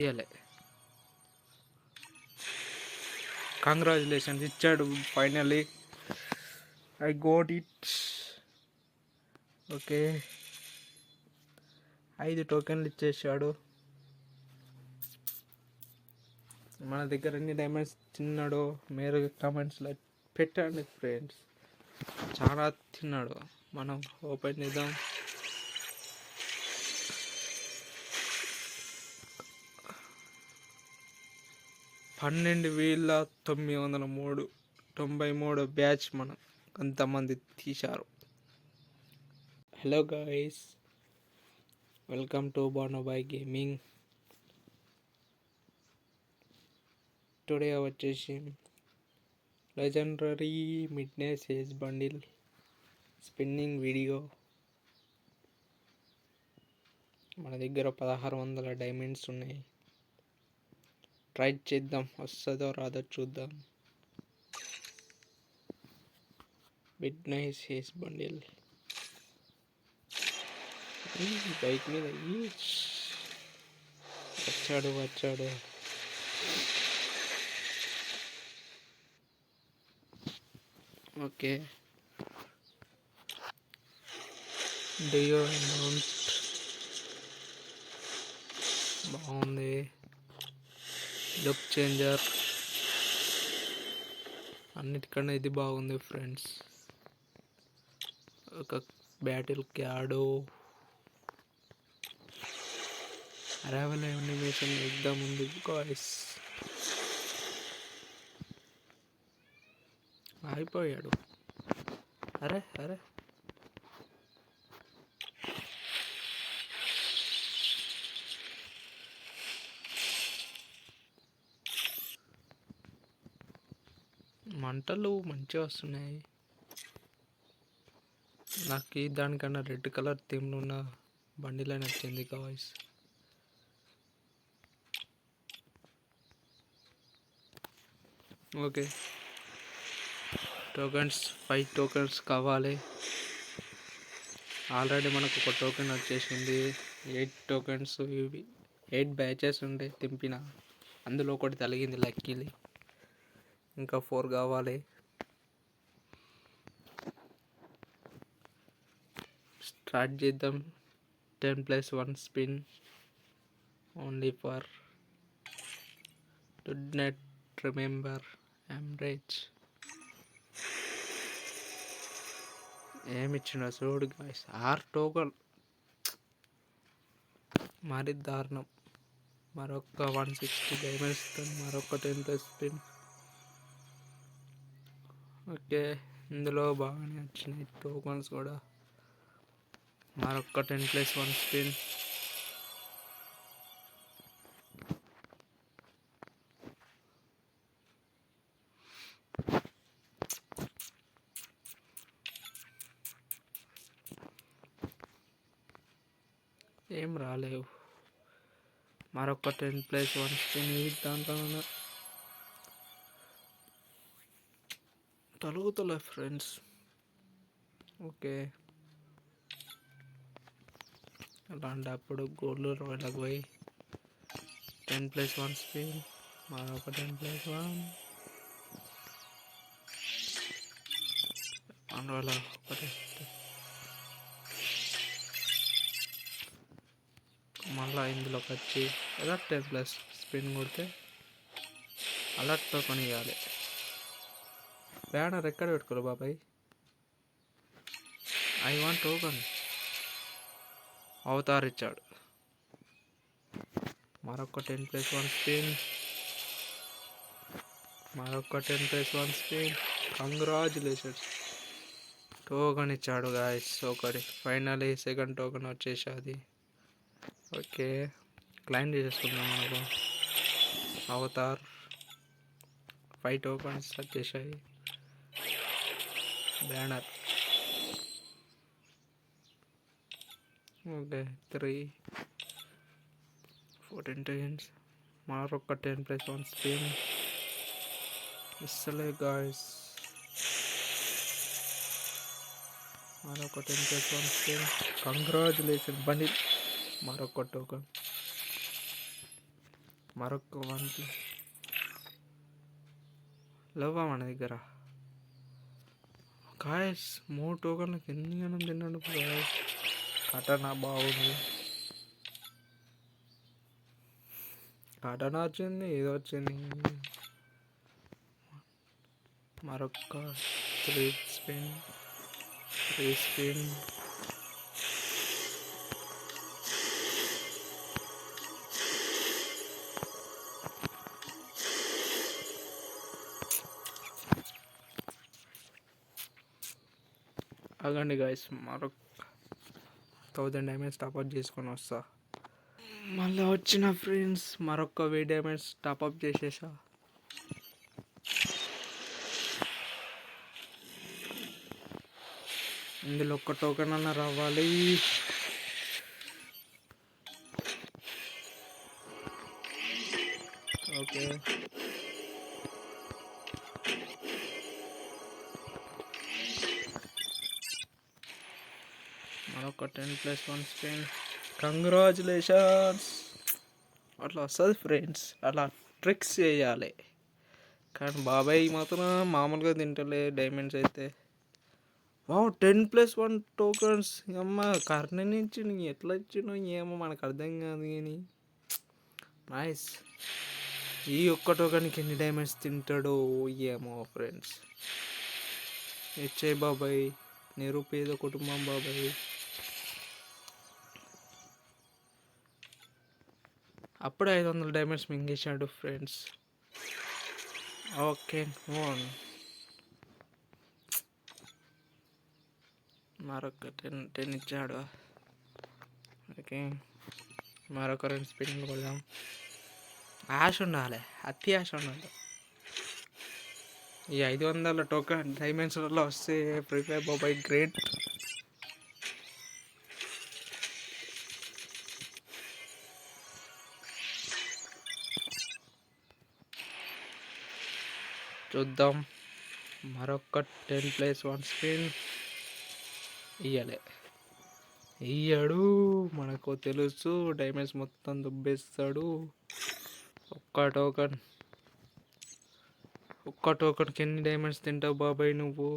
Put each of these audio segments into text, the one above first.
ఇయ్యలే. కంగ్రాచులేషన్స్ ఇచ్చాడు finally. I got it. Okay, 5 టోకెన్లు ఇచ్చేసాడు. మన దగ్గర ఎన్ని డైమండ్స్ తిన్నాడో మీరు కామెంట్స్లో పెట్టండి ఫ్రెండ్స్. చాలా తిన్నాడు. మనం ఓపెన్ చేద్దాం. $12,993 బ్యాచ్ మనం కొంతమంది తీశారు. Hello guys, welcome to Banobhai gaming. Today వచ్చేసి legendary midnight sage bundle spinning video. మన దగ్గర 1600 డైమండ్స్ ఉన్నాయి. ట్రై చేద్దాం, వస్తుందో రాదో చూద్దాం. మిడ్నైట్ సేజ్ బండిల్ బైక్ మీద వచ్చాడు. ఓకే, డియో అమౌంట్ బాగుంది. లుక్ చేంజర్ అన్నిటికన్నా ఇది బాగుంది ఫ్రెండ్స్. ఒక బ్యాటిల్ క్యాడో అరైవల్ యానిమేషన్ ఎగ్దాం ఉంది గాయ్స్. అయిపోయాడు. అరే మంటలు మంచిగా వస్తున్నాయి. నాకు దానికన్నా రెడ్ కలర్ థీమ్లో ఉన్న బండిలే నచ్చింది గాయ్స్. ఓకే, టోకెన్స్ 5 టోకెన్స్ కావాలి. ఆల్రెడీ మనకు ఒక టోకెన్ వచ్చేసింది. 8 టోకెన్స్. ఇవి 8 బ్యాచెస్ ఉండే తింపిన, అందులో ఒకటి తలిగింది లక్కీలీ. ఇంకా 4 కావాలి. స్టార్ట్ చేద్దాం. 10+1 spin only for do not remember I'm rich. ఏమిచ్చిన చూడు గాయ్స్, 6 టోకెన్. మరి దారుణం. మరొక 160 డైమండ్స్తో మరొక 10+ స్పిన్. ఓకే, ఇందులో బాగానే వచ్చినాయి టోకెన్స్ కూడా. మరొక 10+1 స్పిన్. ఏం రాలేవు. మరొక 10+1 స్పిన్. దాంట్లో తలుగుతలే ఫ్రెండ్స్. ఓకే, అలాంటప్పుడు గోల్డ్ రోయలకు పోయి 10+1 స్పిన్. మరొక 10+1. అందువల్ల ఒకటి మళ్ళీ ఇందులోకి వచ్చి ఎలా 10+ స్పిన్ కొడితే అలర్ట్ టోకెన్ ఇవ్వాలి. బ్యానర్ ఎక్కడ పెట్టుకోరు బాబాయ్. I want token. అవతార్ ఇచ్చాడు. మరొక 10+1 స్పిన్. మరొక 10+1 స్పిన్. కంగ్రాచులేషన్స్, టోకెన్ ఇచ్చాడు గాయస్ ఒకటి. ఫైనలీ సెకండ్ టోకెన్ వచ్చేసాది. ఓకే, క్లైమ్ చేసేసుకుందాం. మనకు అవతార్ 5 టోకెన్స్ వచ్చేసాయి. Banner okay, 3 14 times. మరొక 10+1 స్పిన్. ఇస్తలే గాయస్. మరొక 10+1 స్పిన్. Congratulation bundle. మరొక టోకెన్. మరొక లేవా మన దగ్గర గాయస్ 3 టోకన్లకు ఎన్ని గణం తిన్నాడు గాయస్. కటనా బాగుంది, కటనా వచ్చింది, ఇది వచ్చింది. మరొక 3 స్పిన్. ఆగండి గాయస్, మరొక 1000 డైమండ్స్ టాప్అప్ చేసుకొని వస్తా. మళ్ళీ వచ్చిన ఫ్రెండ్స్ మరొక 1000 డైమండ్స్ టాప్అప్ చేసేసా. ఇందులో ఒక్క టోకెన్ అన్న రావాలి. ఓకే, మరొక 10+1 స్పిన్. కంగ్రాచులేషన్స్. అట్లా వస్తుంది ఫ్రెండ్స్, అలా ట్రిక్స్ చేయాలి. కానీ బాబాయ్ మాత్రం మామూలుగా తింటలే డైమండ్స్ అయితే. 10+1 టోకన్స్. అమ్మ కర్ణ నుంచి నీ ఎట్లా ఇచ్చినో ఏమో మనకు అర్థం కాదు. కానీ నైస్. ఈ ఒక్క టోకన్కి ఎన్ని డైమండ్స్ తింటాడో ఏమో ఫ్రెండ్స్. హెచ్ఐ బాబాయ్, నిరుపేద కుటుంబం బాబాయ్. అప్పుడే 500 డైమండ్స్ మింగేశాడు ఫ్రెండ్స్. ఓకే, మరొక 10 ఇచ్చాడు. ఓకే, మరొక 2 స్పిన్లు కొడదాం. ఆశ ఉండాలి, అతి ఆశ ఉండాలి. ఈ 500 టోకెన్ డైమండ్స్లలో వస్తే ఫ్రీ ఫైర్ బాబాయ్ గ్రేట్. చూద్దాం. మరొక 10+1 స్పిన్. ఇయ్యాడు, మనకు తెలుసు డైమండ్స్ మొత్తం దుబ్బేస్తాడు. ఒక్క టోకన్కి ఎన్ని డైమండ్స్ తింటావు బాబాయ్ నువ్వు.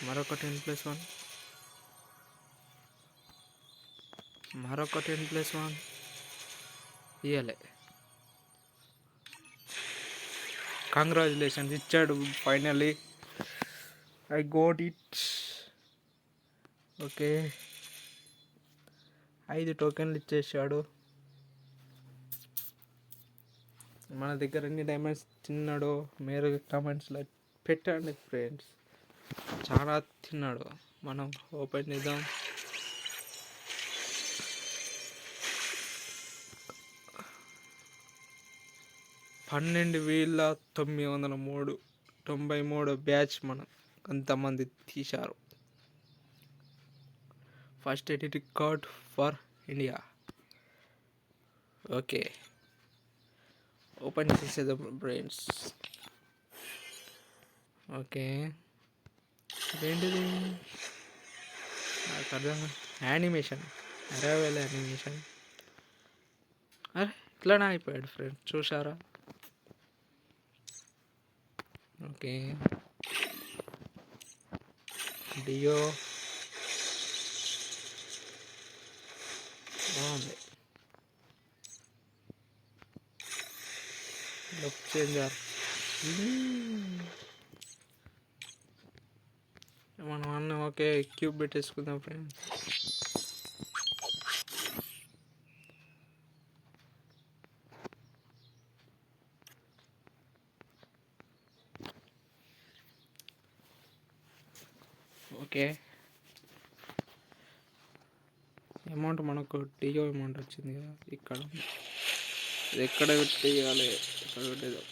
మరొక 10+1. ఇయ్యాలి. కంగ్రాచులేషన్స్, ఇచ్చాడు finally. I got it. Okay, 5 టోకెన్లు ఇచ్చేసాడు. మన దగ్గర ఎన్ని డైమండ్స్ తిన్నాడో మీరు కామెంట్స్లో పెట్టండి ఫ్రెండ్స్. చాలా తిన్నాడు. మనం ఓపెన్ చేద్దాం. $12,993 బ్యాచ్ మనం కొంతమంది తీశారు. First edit record for India. Okay, open చేసేద్దాం ఫ్రెండ్స్. ఓకే, ఏంటిది నాకు అర్థం. యానిమేషన్, అరేవేళ యానిమేషన్. అరే ఇట్లానే అయిపోయాడు ఫ్రెండ్స్, చూసారా. ఓకే, డియో బాగుంది. Look changer. మనం అన్న ఓకే క్యూబ్ పెట్టేసుకుందాం ఫ్రెండ్స్. ఓకే, అమౌంట్ మనకు డియో అమౌంట్ వచ్చింది కదా ఇక్కడ. ఇది ఎక్కడ పెట్టేయాలి, ఎక్కడ పెట్టేద్దాం.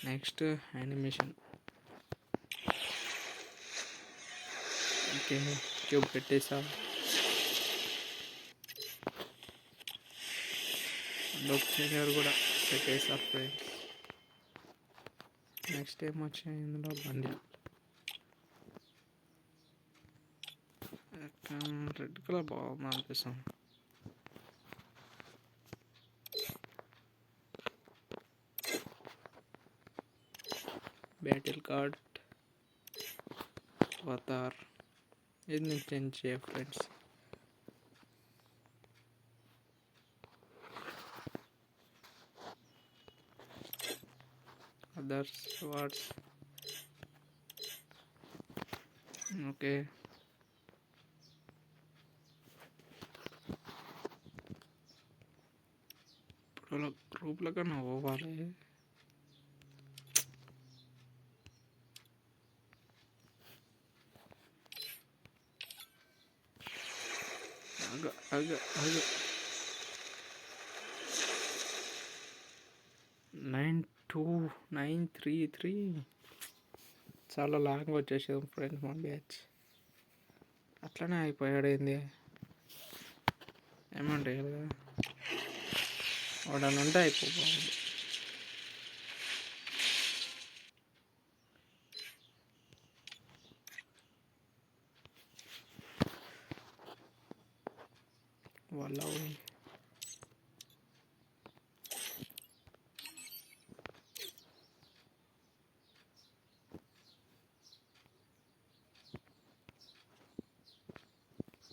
Next animation. ఓకే, క్యూబ్ పెట్టేసా. లుక్ చేంజర్ కూడా పెట్టేసా ఫ్రెండ్స్. నెక్స్ట్ ఏమొచ్చాయి ఇందులో, బండిల్. రెడ్ కలర్ బాగుంది అనిపిస్తుంది. బ్యాటిల్ కార్డ్ అవతార్ ఇది నేను చేంజ్ చేయ ఫ్రెండ్స్. Others watts okay. ఇప్పుడు గ్రూప్లో కన్నా పోవాలి. అగ 92933 చాలా లాంగ్ వచ్చేసాం ఫ్రెండ్స్ మన బ్యాచ్. అట్లనే అయిపోయాడు ఏంది ఏమంటాయి కదా వాడని ఉంటే అయిపోతుంది. వాళ్ళ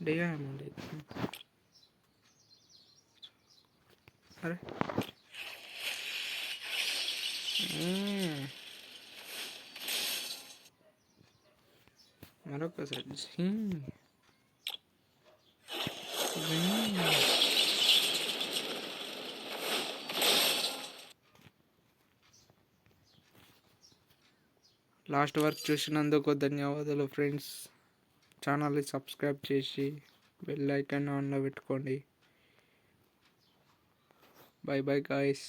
డేమండి. అరే మరొకసారి లాస్ట్ వర్క్ చూసినందుకు ధన్యవాదాలు ఫ్రెండ్స్. ఛానల్ని సబ్స్క్రైబ్ చేసి బెల్ ఐకాన్ ఆన్లో పెట్టుకోండి. By by guys.